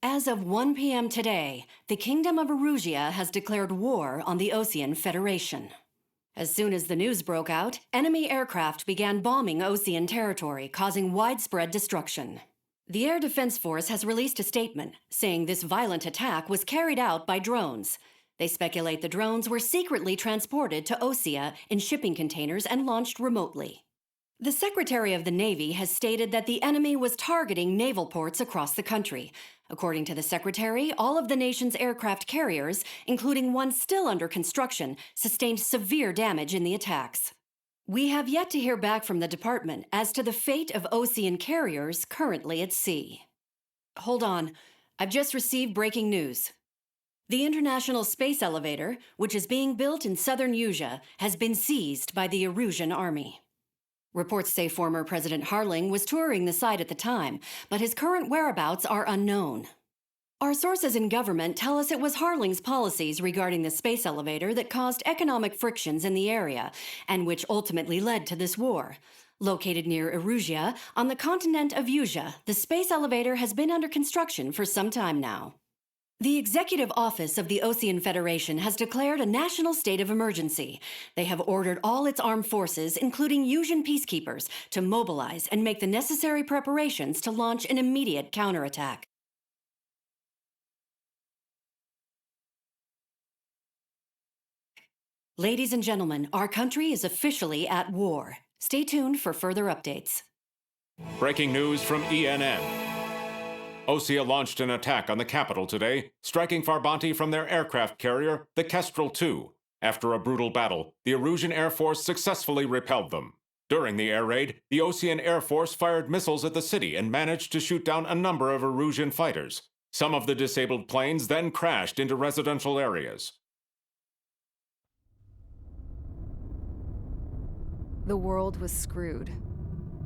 As of 1 p.m. today, the Kingdom of Erusia has declared war on the Osean Federation. As soon as the news broke out, enemy aircraft began bombing Osean territory, causing widespread destruction. The Air Defense Force has released a statement saying this violent attack was carried out by drones. They speculate the drones were secretly transported to Osea in shipping containers and launched remotely. The Secretary of the Navy has stated that the enemy was targeting naval ports across the country. According to the Secretary, all of the nation's aircraft carriers, including one still under construction, sustained severe damage in the attacks. We have yet to hear back from the department as to the fate of Osean carriers currently at sea. Hold on, I've just received breaking news. The International Space Elevator, which is being built in southern Usia, has been seized by the Erusian army. Reports say former President Harling was touring the site at the time, but his current whereabouts are unknown. Our sources in government tell us it was Harling's policies regarding the space elevator that caused economic frictions in the area, and which ultimately led to this war. Located near Erusia, on the continent of Usia, the space elevator has been under construction for some time now. The Executive Office of the Osean Federation has declared a national state of emergency. They have ordered all its armed forces, including Usian peacekeepers, to mobilize and make the necessary preparations to launch an immediate counterattack. Ladies and gentlemen, our country is officially at war. Stay tuned for further updates. Breaking news from ENN. Osea launched an attack on the capital today, striking Farbanti from their aircraft carrier, the Kestrel II. After a brutal battle, the Erusian Air Force successfully repelled them. During the air raid, the Osean Air Force fired missiles at the city and managed to shoot down a number of Erusian fighters. Some of the disabled planes then crashed into residential areas. The world was screwed.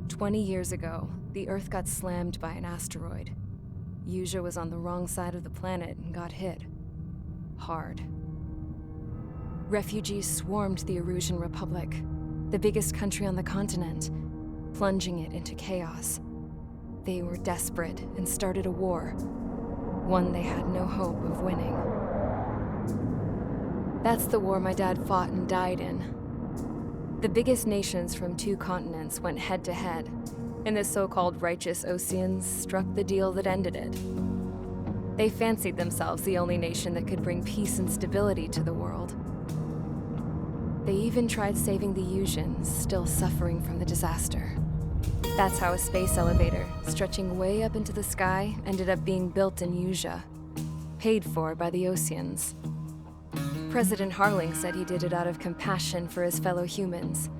20 years ago, the Earth got slammed by an asteroid. Usia was on the wrong side of the planet and got hit. Hard. Refugees swarmed the Erusian Republic, the biggest country on the continent, plunging it into chaos. They were desperate and started a war, one they had no hope of winning. That's the war my dad fought and died in. The biggest nations from 2 continents went head-to-head, and the so-called righteous Oseans struck the deal that ended it. They fancied themselves the only nation that could bring peace and stability to the world. They even tried saving the Usians, still suffering from the disaster. That's how a space elevator, stretching way up into the sky, ended up being built in Usia, paid for by the Oseans. President Harling said he did it out of compassion for his fellow humans.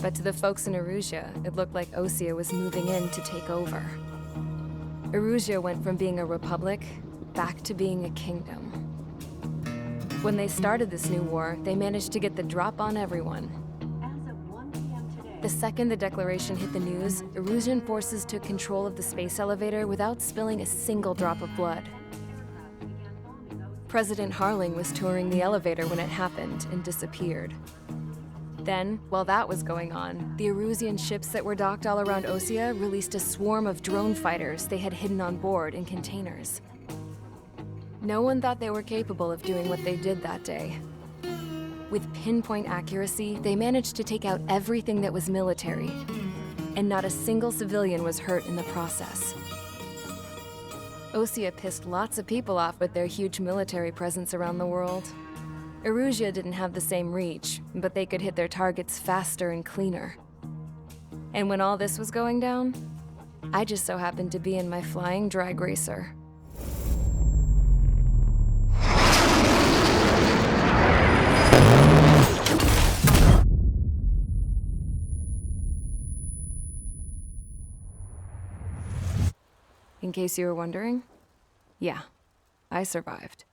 But to the folks in Erusia, it looked like Osea was moving in to take over. Erusia went from being a republic back to being a kingdom. When they started this new war, they managed to get the drop on everyone. As of 1 p.m. today, The second the declaration hit the news, Erusian forces took control of the space elevator without spilling a single drop of blood. President Harling was touring the elevator when it happened and disappeared. Then, while that was going on, the Erusian ships that were docked all around Osea released a swarm of drone fighters they had hidden on board in containers. No one thought they were capable of doing what they did that day. With pinpoint accuracy, they managed to take out everything that was military, and not a single civilian was hurt in the process. Osea pissed lots of people off with their huge military presence around the world. Erusia didn't have the same reach, but they could hit their targets faster and cleaner. And when all this was going down, I just so happened to be in my flying drag racer. In case you were wondering, yeah, I survived.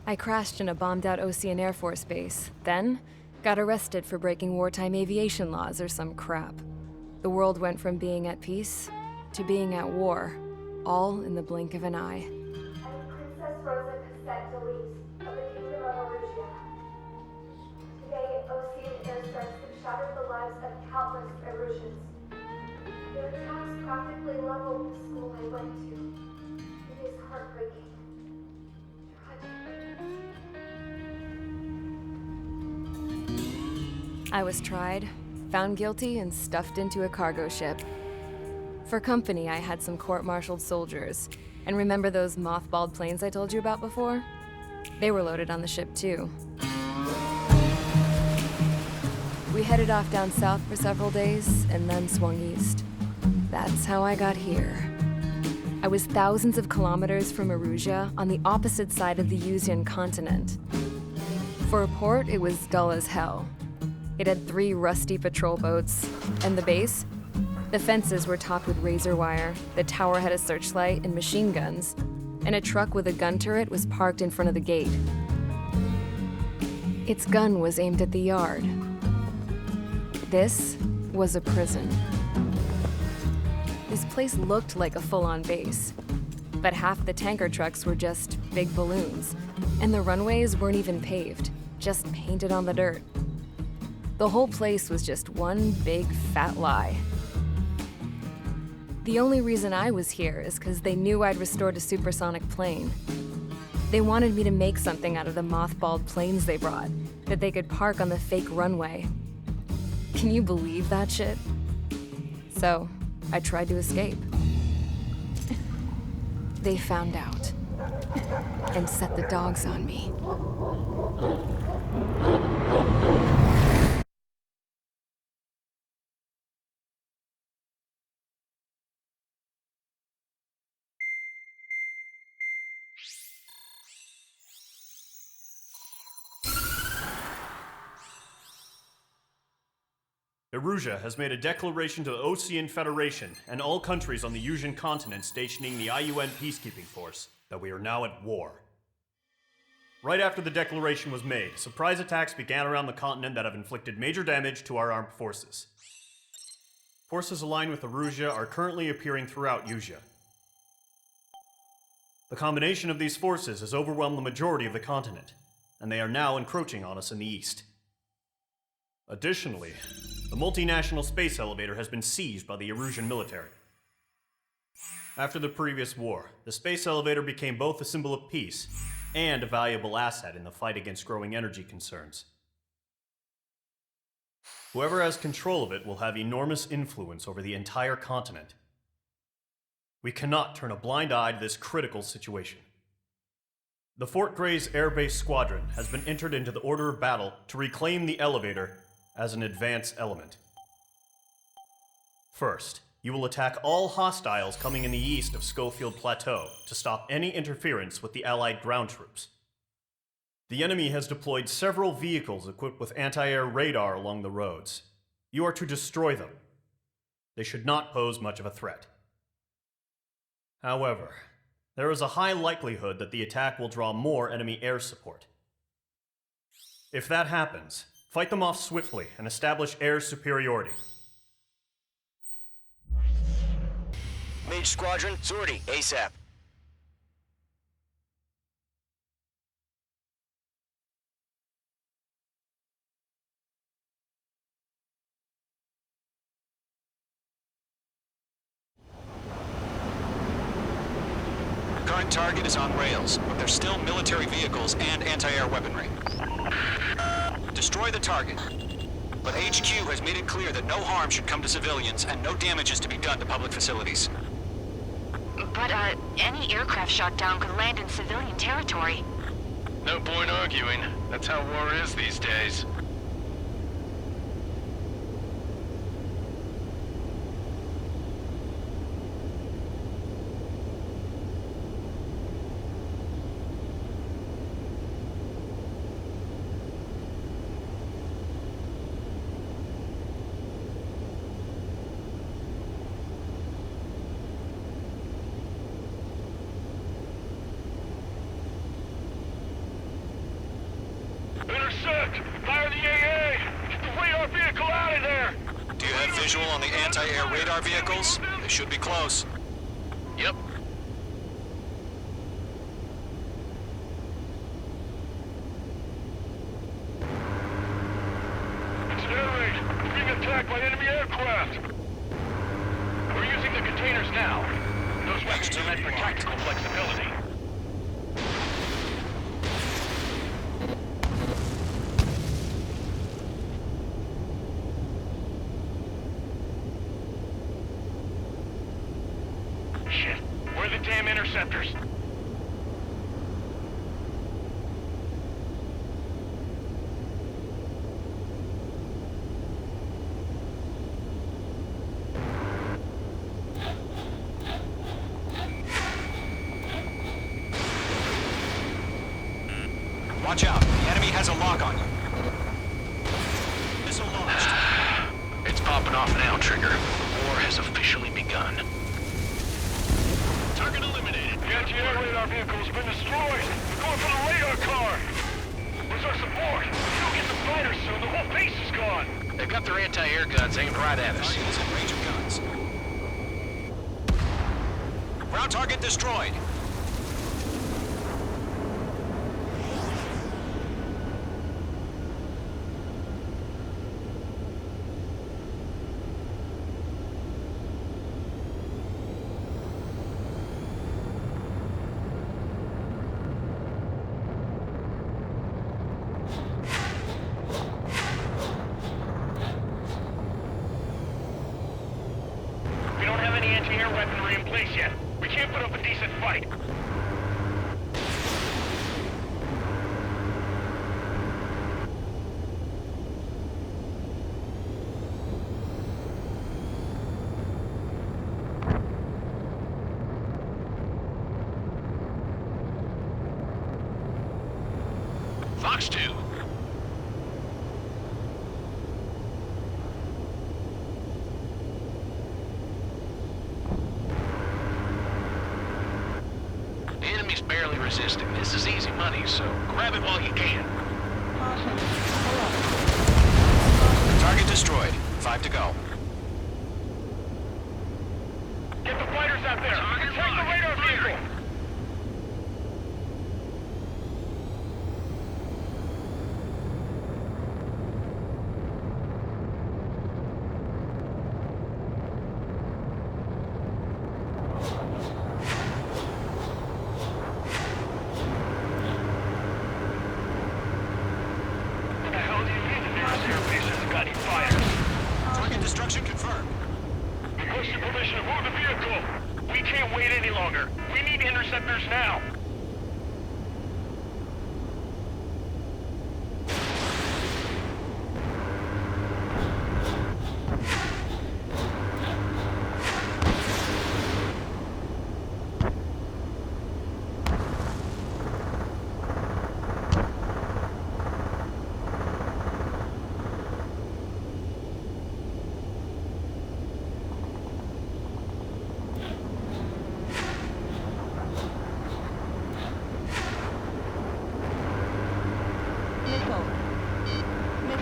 I crashed in a bombed-out Osean Air Force base, then got arrested for breaking wartime aviation laws or some crap. The world went from being at peace to being at war, all in the blink of an eye. I'm Princess Rosa Cassette Delise of the Kingdom of Erusia. Today, Osean airstrikes have shattered the lives of countless Erusians. Their attacks practically leveled the school I went to. It is I was tried, found guilty, and stuffed into a cargo ship. For company, I had some court-martialed soldiers. And remember those mothballed planes I told you about before? They were loaded on the ship too. We headed off down south for several days, and then swung east. That's how I got here. I was thousands of kilometers from Erusia, on the opposite side of the Mision continent. For a port, it was dull as hell. It had 3 rusty patrol boats, and the base? The fences were topped with razor wire, the tower had a searchlight and machine guns, and a truck with a gun turret was parked in front of the gate. Its gun was aimed at the yard. This was a prison. This place looked like a full-on base, but half the tanker trucks were just big balloons, and the runways weren't even paved, just painted on the dirt. The whole place was just one big fat lie. The only reason I was here is because they knew I'd restored a supersonic plane. They wanted me to make something out of the mothballed planes they brought, that they could park on the fake runway. Can you believe that shit? So, I tried to escape. They found out, and set the dogs on me. Erusia has made a declaration to the Ocean Federation and all countries on the Mision continent stationing the IUN peacekeeping force that we are now at war. Right after the declaration was made, surprise attacks began around the continent that have inflicted major damage to our armed forces. Forces aligned with Erusia are currently appearing throughout Erusia. The combination of these forces has overwhelmed the majority of the continent, and they are now encroaching on us in the east. Additionally, the multinational space elevator has been seized by the Erusian military. After the previous war, the space elevator became both a symbol of peace and a valuable asset in the fight against growing energy concerns. Whoever has control of it will have enormous influence over the entire continent. We cannot turn a blind eye to this critical situation. The Fort Gray's Air Base Squadron has been entered into the order of battle to reclaim the elevator as an advance element. First, you will attack all hostiles coming in the east of Schofield Plateau to stop any interference with the Allied ground troops. The enemy has deployed several vehicles equipped with anti-air radar along the roads. You are to destroy them. They should not pose much of a threat. However, there is a high likelihood that the attack will draw more enemy air support. If that happens, fight them off swiftly and establish air superiority. Mage Squadron, sortie, ASAP. Current target is on rails, but there's still military vehicles and anti-air weaponry. Destroy the target. But HQ has made it clear that no harm should come to civilians and no damage is to be done to public facilities. But, any aircraft shot down could land in civilian territory. No point arguing. That's how war is these days. Intercept! Fire the AA! Get the radar vehicle out of there! Do you have visual on the anti-air radar vehicles? They should be close. Yep. It's an air raid. We're being attacked by enemy aircraft. We're using the containers now. Those weapons are meant for tactical flexibility. Destroy the damn interceptors. Watch out. The enemy has a lock on you. Missile launched. It's popping off now, Trigger. The war has officially begun. Target eliminated. The anti-air radar vehicle's been destroyed. We're going for the radar car. Where's our support? If we don't get the fighters soon, the whole base is gone. They've got their anti-air guns aimed right at us. Target is in range of guns. Ground target destroyed. We don't have any anti-air weaponry in place yet. We can't put up a decent fight. Fox 2. The enemy's barely resisting. This is easy money, so grab it while you can. Target destroyed. 5 to go. Get the fighters out there! Take the radar vehicle! What the hell do you mean the nearest air base hasn't got any fighters? Target destruction confirmed. Request your permission to move the vehicle! We can't wait any longer. We need interceptors now.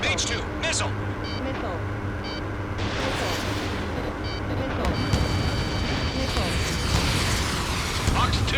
H2, missile! Fox 2!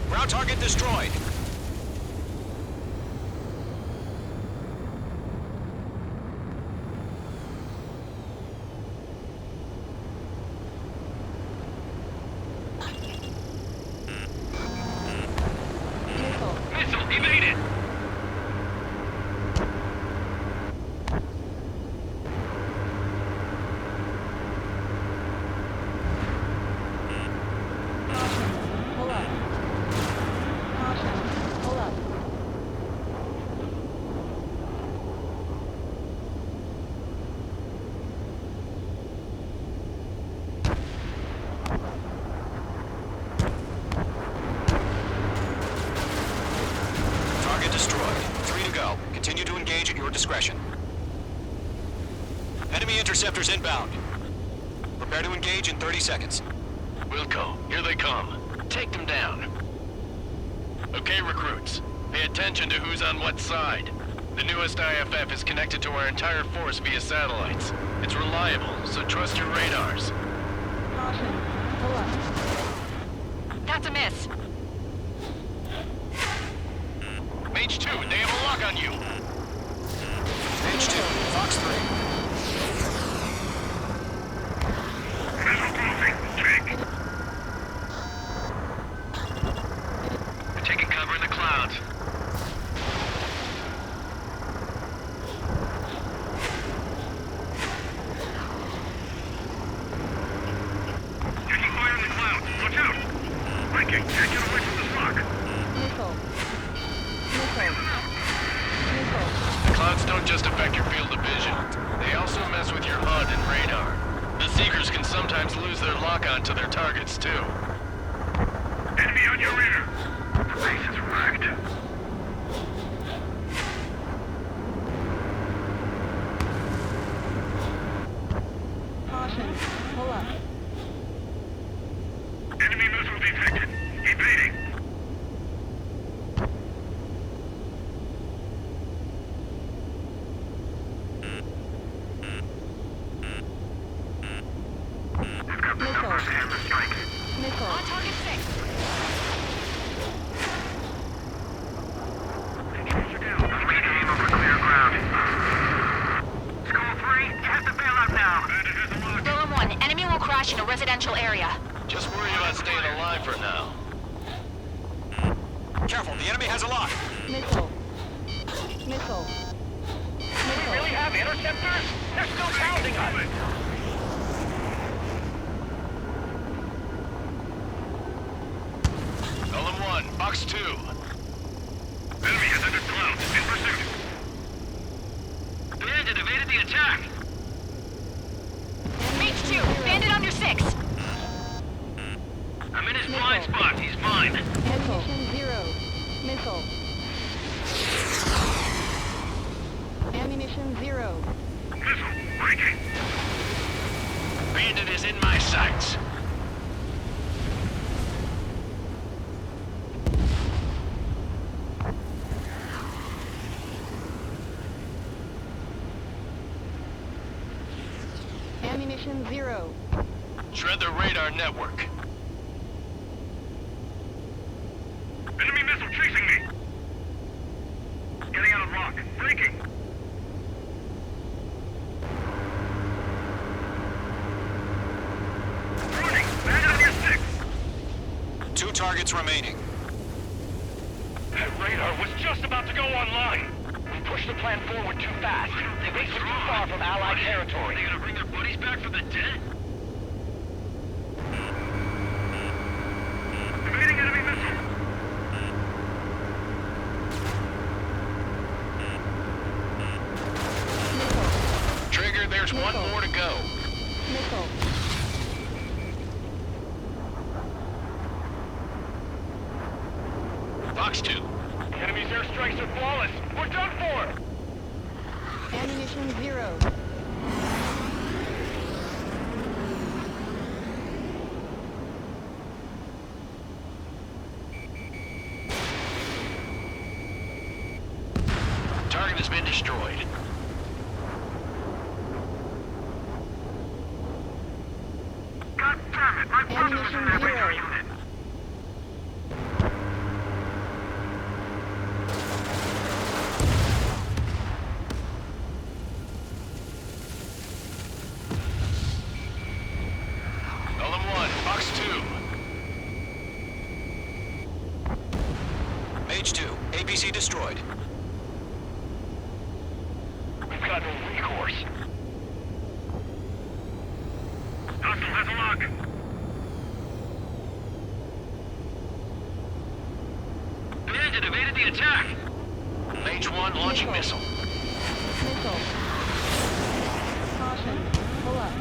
Ground target destroyed. Missile evaded! Target destroyed. 3 to go. Continue to engage at your discretion. Enemy interceptors inbound. Prepare to engage in 30 seconds. Wilco, here they come. Take them down. Okay, recruits. Pay attention to who's on what side. The newest IFF is connected to our entire force via satellites. It's reliable, so trust your radars. That's a miss. H2, they have a lock on you. H2, Fox 3. We're taking cover in the clouds. Taking fire in the clouds. Watch out! Viking, can't get away from this rock. The clouds don't just affect your field of vision. They also mess with your HUD and radar. The Seekers can sometimes lose their lock-on to their targets, too. Enemy on your rear! The base is wrecked. Caution. Pull up. Enemy missile detected. Evading. Missile. On target 6. Aim over clear ground. Skull 3, you have to bail out now. Golem 1, enemy will crash in a residential area. Just worry about staying alive for now. Careful, the enemy has a lock. Missile. Missile. Missile. Really have interceptors? They're still pounding us. Golem 1, Fox 2. Enemy has entered clouds. In pursuit. Bandit evaded the attack. Mage 2, bandit under 6. I'm in his blind spot. He's mine. Ammunition 0. Missile. Ammunition 0. Missile breaking. Bandit is in my sights. Ammunition 0. Shred the radar network. Enemy missile chasing me. Getting out of lock. Breaking. Running. Bandit on your 6. 2 targets remaining. That radar was just about to go online. We pushed the plan forward too fast. They waited too far from Allied territory. Are they gonna bring their buddies back from the dead? Evading enemy missile. Trigger, there's one more to go. Missile. Fox 2. Enemy's airstrikes are flawless. We're done for! Ammunition 0. Target has been destroyed. God damn it! My brother was in that radar unit. Golem 1, Fox 2. Mage 2, APC destroyed. We've got no recourse. Hostile has a lock. Bandit evaded the attack. Mage 1 launching missile. Missile. Caution. Pull up.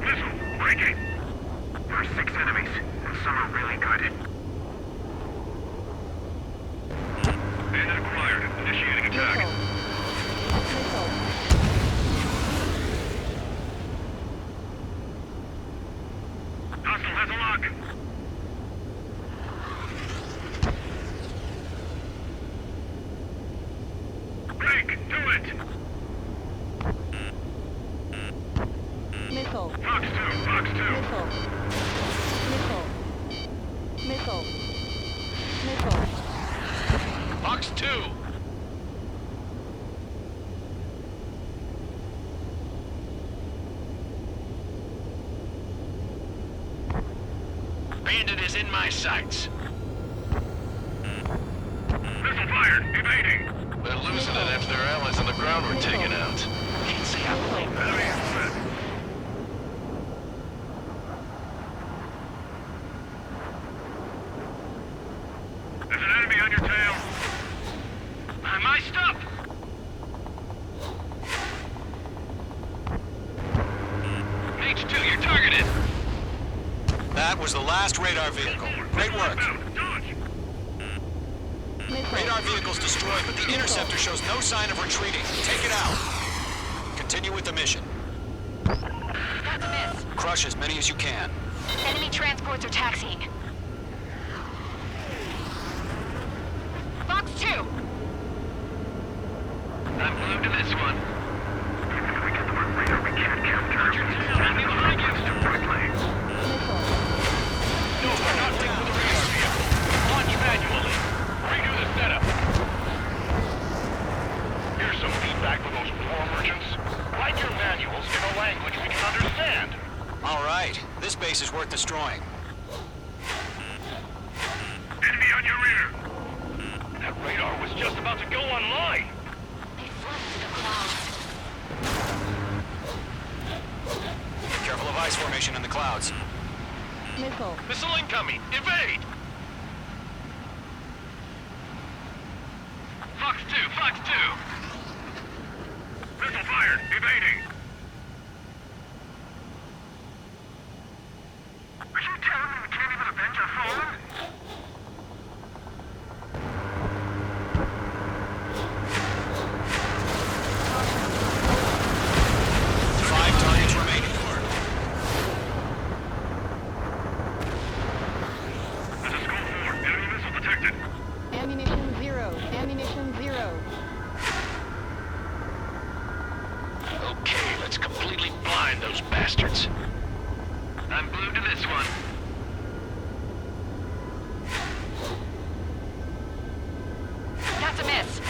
Missile breaking. There are 6 enemies, and some are really good. Bandit acquired. Initiating attack. Missile. Hostile has a lock. Break. Do it. Missile. Fox 2. Fox 2. Missile. Missile. 2. Bandit is in my sights. Missile fired! Evading! They're losing it after their allies on the ground were taken out. Can't see how late. Enemy in threat! There's an enemy on your tail! Am I stuck? H2, you're targeted. That was the last radar vehicle. Great work. Dodge! Missile. Radar vehicle's destroyed, but the interceptor shows no sign of retreating. Take it out. Continue with the mission. That's a miss. Crush as many as you can. Enemy transports are taxiing. Fox 2! I'm glued to this one. If we get the one radar we can't capture, Your tail, enemy behind you. quickly! Missile. No, we're not linked with the radar vehicle. Launch manually. Redo the setup. Here's some feedback for those war merchants. Write your manuals in a language we can understand. All right. This base is worth destroying. Enemy on your rear! That radar was just about to go online! They fled into the clouds. Careful of ice formation in the clouds. Missile. Missile incoming. Evade. Fox 2, Fox 2. Missile fired! Evading! Are you telling me we can't even avenge our fallen? Five targets remaining. This is Skull 4. Enemy missile detected. Ammunition 0. Ammunition 0. Okay, let's completely blind those bastards. I'm glued to this one. That's a miss.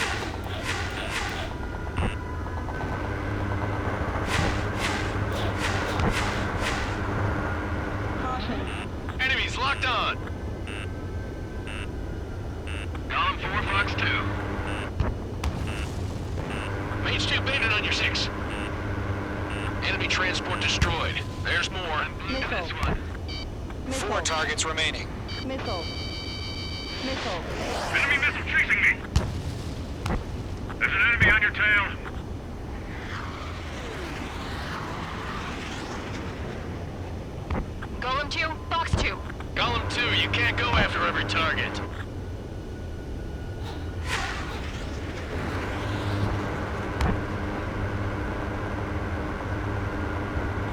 Caution. Enemies locked on. Column 4, Fox 2. Mage 2 baited on your 6. Enemy transport destroyed. There's more. I'm glued to this one. Missile. Four targets remaining. Missile. Missile. Enemy missile chasing me! There's an enemy on your tail! Golem 2, Fox 2. Column 2, you can't go after every target.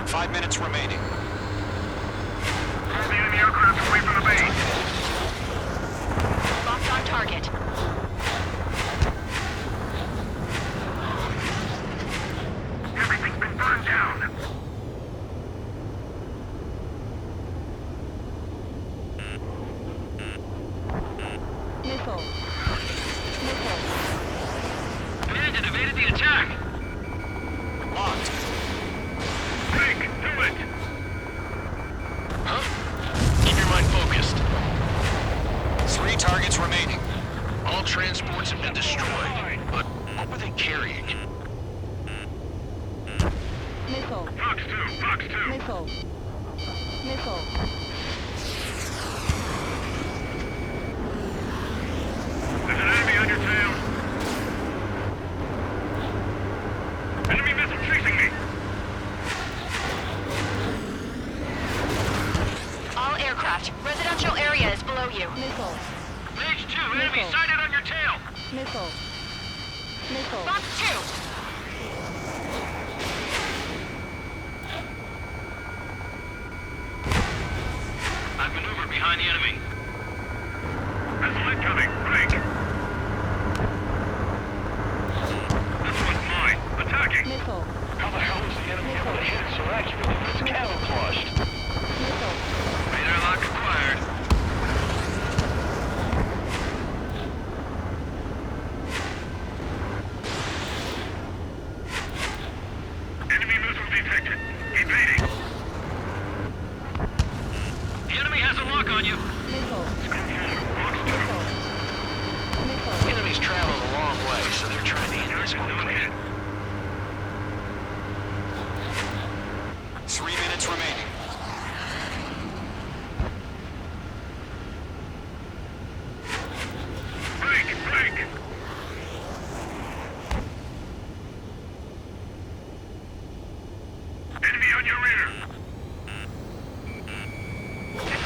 Five minutes remaining. Pull the enemy aircraft away from the base! Locked on target. Everything's been burned down! Missile. Missile. Bandit evaded the attack. Locked. Break! Do it! Huh? Keep your mind focused. Three targets remaining. All transports have been destroyed, but what were they carrying? Missile. Fox 2! Fox 2! Missile. Missile. There's an enemy on your tail! Enemy missile chasing me! All aircraft. Residential area is below you. Missile. Mage 2, enemy Missile. sighted on your tail. Missile. Missile. Fox 2. I've maneuvered behind the enemy. Missile incoming! Break! This one's mine! Attacking! Missile. How the hell is the enemy able to hit it so accurately when it's camouflaged? Missile. Radar lock acquired. The enemy has a lock on you. Missile. Missile. Missile. The enemy's traveled a long way, so they're trying to hit this one clean. 3 minutes remaining. Break! Enemy on your rear!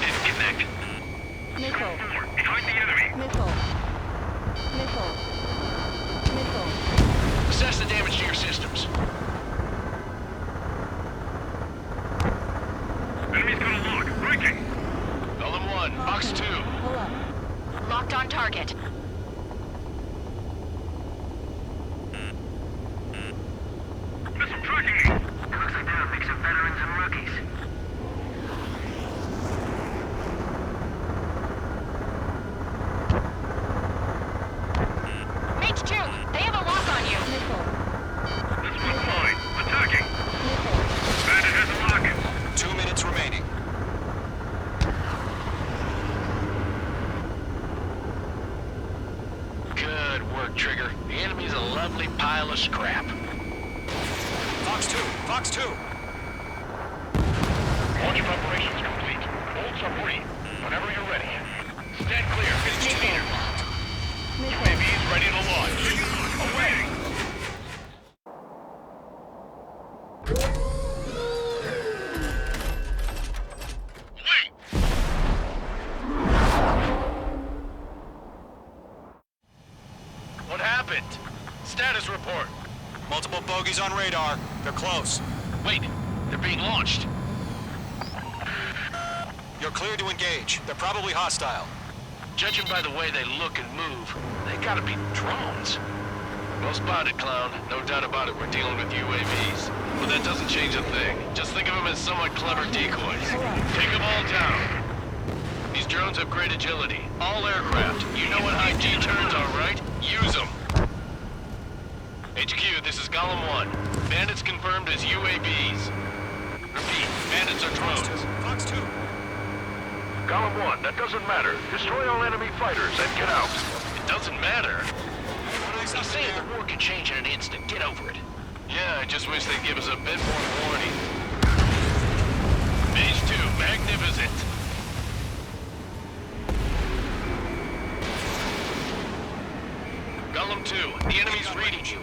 Disconnect. Missile. Behind the enemy! Missile. Missile. Missile. Assess the damage to your systems. Enemy's got a lock! Breaking! Golem 1, Box 2. Pull up. Locked on target. Missile tracking me! Looks like they're a mix of veterans and rookies. Mage 2, they have a lock on you. Missile. This one's mine. Attacking! Missile. Bandit has a lock! 2 minutes remaining. Good work, Trigger. The enemy's a lovely pile of scrap. Fox 2! Fox 2! Launch preparations complete. Bolts are free. Whenever you're ready. Stand clear. Missile. Missile. UAV's ready to launch. Away! Wait! What happened? Status report. Multiple bogeys on radar. They're close. Wait, they're being launched. You're clear to engage. They're probably hostile. Judging by the way they look and move, they gotta be drones. Well spotted, clown. No doubt about it, we're dealing with UAVs. But that doesn't change a thing. Just think of them as somewhat clever decoys. Take them all down. These drones have great agility. All aircraft. You know what high G turns are, right? Use them. HQ, this is Golem 1. Bandits confirmed as UAVs. Repeat, bandits are drones. Fox 2! Golem 1, that doesn't matter. Destroy all enemy fighters and get out. It doesn't matter. He's Saying the war can change in an instant. Get over it. Yeah, I just wish they'd give us a bit more warning. Mage 2, magnificent. Golem 2, the enemy's reading you.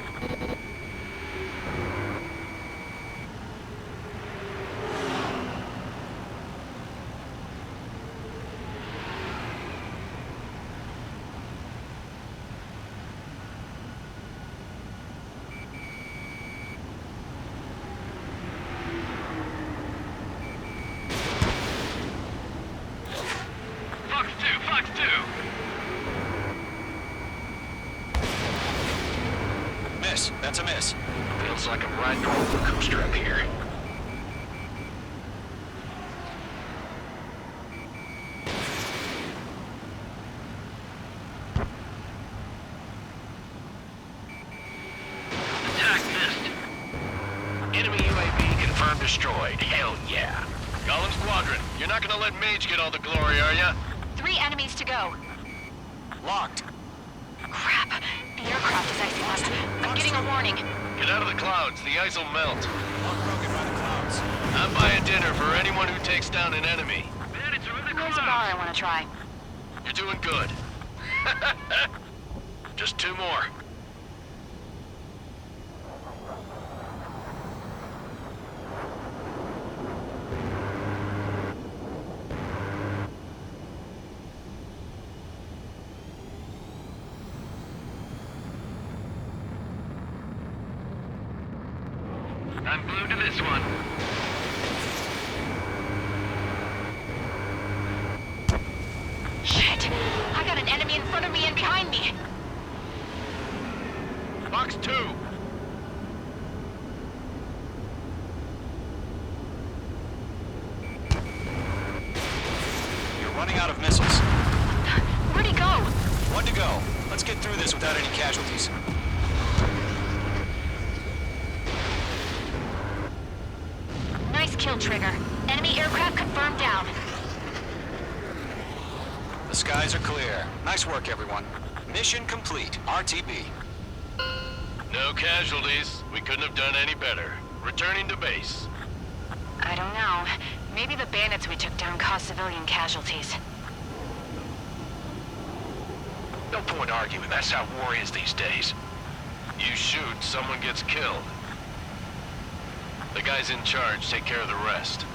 Fox 2! Miss. That's a miss. Feels like I'm riding a roller coaster up here. Attack missed. Enemy UAV confirmed destroyed. Hell yeah. Golem Squadron, you're not gonna let Mage get all the glory, are ya? 3 enemies to go. Locked. Crap. The aircraft is icing up. I'm getting a warning. Get out of the clouds, the ice will melt. Unbroken by the clouds. I'm buying dinner for anyone who takes down an enemy. Bandits are in the There's a bar clouds! I want to try. You're doing good. Just 2 more. I'm glued to this one. Shit! I got an enemy in front of me and behind me. Box 2. You're running out of missiles. Where'd he go? 1 to go. Let's get through this without any casualties. Nice kill, Trigger. Enemy aircraft confirmed down. Skies are clear. Nice work, everyone. Mission complete. RTB. No casualties. We couldn't have done any better. Returning to base. I don't know. Maybe the bandits we took down caused civilian casualties. No point arguing. That's how war is these days. You shoot, someone gets killed. The guys in charge take care of the rest.